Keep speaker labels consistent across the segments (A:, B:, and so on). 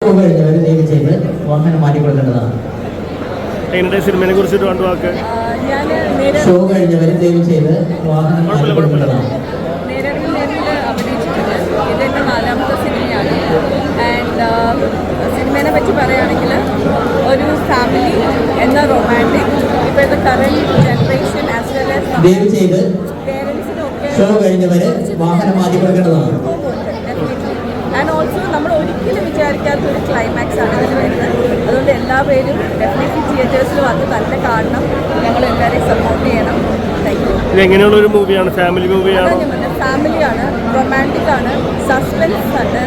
A: കഴിഞ്ഞവർ ദയവ് ചെയ്ത് വാഹനം മാറ്റിക്കൊടുക്കേണ്ടതാണ്.
B: സിനിമയെ കുറിച്ചിട്ട് രണ്ട് വാക്ക്.
A: ഷോ കഴിഞ്ഞവർ ദയവ് ചെയ്ത് വാഹനം മാറ്റിക്കൊടുക്കേണ്ടതാണ്.
C: അഭിനയിച്ചിട്ടുണ്ട്. ഇതെൻ്റെ 4ാമത്തെ സിനിമയാണ്. ആൻഡ് സിനിമയെ പറ്റി പറയുകയാണെങ്കിൽ ഒരു ഫാമിലി എന്ന റൊമാൻറ്റിക് ഇപ്പോഴത്തെ current generation as well as
A: ദയവ് ചെയ്ത്
C: പേരൻസിനൊക്കെ
A: ഷോ കഴിഞ്ഞവർ വാഹനം മാറ്റിക്കൊടുക്കേണ്ടതാണ്.
C: ആൻഡ് ഓൾസോ നമ്മൾ ഒരിക്കലും വിചാരിക്കാത്ത ഒരു ക്ലൈമാക്സ് ആണ് ഇതിൽ വരുന്നത്. അതുകൊണ്ട് എല്ലാവരും ഡെഫിനറ്റ്ലി തിയേറ്റേഴ്സിൽ വന്ന് തന്നെ കാണണം. ഞങ്ങൾ എല്ലാവരെയും സപ്പോർട്ട് ചെയ്യണം. Thank you.
B: എങ്ങനെയുള്ള ഒരു മൂവിയാണ്? ഫാമിലി മൂവിയാണ്?
C: ഫാമിലിയാണ്, റൊമാൻറ്റിക് ആണ്, സസ്പെൻസ് ആണ്.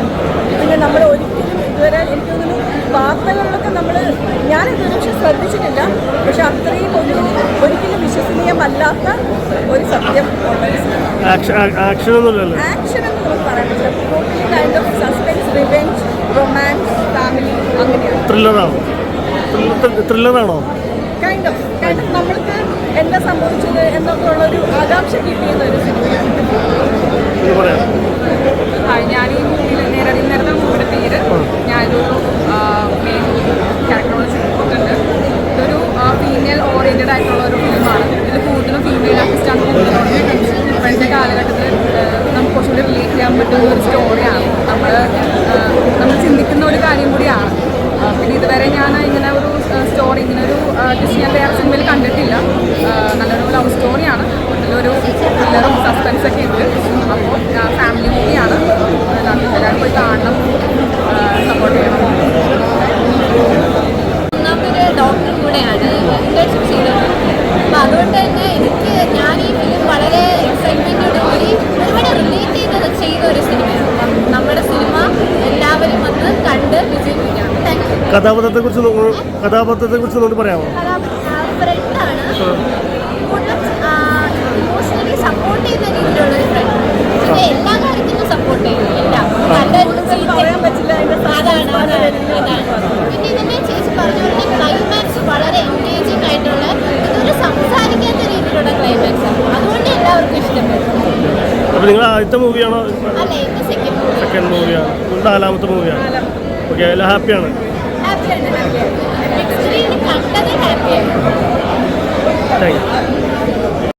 C: പിന്നെ നമ്മൾ ഒരിക്കലും ഇതുവരെ എനിക്ക് തോന്നുന്നു വാർത്തകളിലൊക്കെ ഞാനിതൊരു പക്ഷെ ശ്രദ്ധിച്ചിട്ടില്ല. പക്ഷെ അത്രയും ഒരിക്കലും വിശ്വസനീയമല്ലാത്ത ഒരു സത്യം
B: ആക്ഷൻ ഒന്നുമില്ലല്ലോ.
C: ആക്ഷൻ എന്ന് നമുക്ക് പറയാൻ പറ്റില്ല. Totally kind of suspense, revenge, romance, family അങ്ങനെയാണ്.
B: ത്രില്ലറാണോ?
C: കൈൻഡ് ഓഫ് നമ്മൾക്ക് എന്താ സംഭവിച്ചത് എന്നൊക്കെ ഉള്ളൊരു ആകാംക്ഷ കിട്ടിയുന്ന ഒരു സിനിമയാണ്.
D: ഞാൻ ഈ മൂവിയിൽ നേരത്തെ മൂവിയുടെ പേര് ഞാനൊരു മെയിൻ ക്യാരക്ടറോട് ചെയ്തിട്ടുണ്ട്. ഇതൊരു ഫീമെയിൽ ഓറിയൻറ്റഡ് ആയിട്ടുള്ള ഒരു ഫിലിമാണ്. ഇതിൽ കൂടുതലും ഫീമെയിൽ ആർട്ടിസ്റ്റാണ് കൂടുതലുള്ളത്. ഇപ്പോഴത്തെ കാലഘട്ടത്തിൽ നമുക്ക് കുറച്ചുകൂടി റിലേറ്റ് ചെയ്യാൻ പറ്റുന്ന ഒരു സ്റ്റോറിയാണ്. നമ്മൾ ചിന്തിക്കുന്ന ഒരു കാര്യം കൂടിയാണ്. പിന്നെ ഇതുവരെ ഞാൻ ഇങ്ങനെ ഒരു സ്റ്റോറി, ഇങ്ങനെ ഒരു ഡിഷ് ഞാൻ വേറെ സിനിമയിൽ കണ്ടിട്ടില്ല. നല്ലൊരു ലവ് സ്റ്റോറിയാണ്. ഇതിലൊരു ത്രില്ലറും സസ്പെൻസൊക്കെ ഉണ്ട്. അപ്പോൾ ഫാമിലി മൂവിയാണ്. എല്ലാവരും പോയി കാണണം, സപ്പോർട്ട് ചെയ്യണം.
E: ഒന്നാമതൊരു ഡോക്ടർ കൂടെയാണ് ഇന്റേൺഷിപ്പ് ചെയ്തത്. അപ്പോൾ അതുകൊണ്ട് തന്നെ ഞാൻ ഈ ഫിലിം വളരെ എക്സൈറ്റ്മെൻറ്റോട് കൂടി ഒരുപാട് റിലേറ്റ് ചെയ്ത ഒരു സിനിമയാണ്. അപ്പം നമ്മുടെ സിനിമ എല്ലാവരും വന്ന് കണ്ട് വിജയിപ്പിക്കണം. Thank you.
B: കഥാപാത്രത്തെക്കുറിച്ച് നമുക്ക് പറയാമോ?
E: ഫ്രണ്ടാണ്, ഇമോഷണലി സപ്പോർട്ട് ചെയ്യുന്ന രീതിയിലുള്ള ഒരു ഫ്രണ്ട്. പിന്നെ എല്ലാ കാര്യത്തിനും സപ്പോർട്ട് ചെയ്യും. എല്ലാം
C: പറയാൻ പറ്റില്ല.
E: അതാണ്. പിന്നെ ഇതിൻ്റെ ചേച്ചി പറഞ്ഞ പോലെ ക്ലൈമാക്സ് വളരെ എൻഗേജിങ് ആയിട്ടുള്ള, ഇതൊരു സംസാരിക്കാത്ത രീതിയിലുള്ള ക്ലൈമാക്സ് ആണ്. അതുകൊണ്ട് എല്ലാവർക്കും ഇഷ്ടപ്പെടും.
B: അപ്പോൾ നിങ്ങൾ ആദ്യത്തെ മൂവിയാണോ?
E: അല്ല, ഇത്
B: സെക്കൻഡ് മൂവിയാണ്. 4ാമത്തെ മൂവിയാണ്. ഓക്കെ, എല്ലാം ഹാപ്പിയാണ്.
E: ഹാപ്പിയാണ്. നെക്സ്റ്റ് കണ്ടത് ഹാപ്പിയാണ്.
B: Thank you.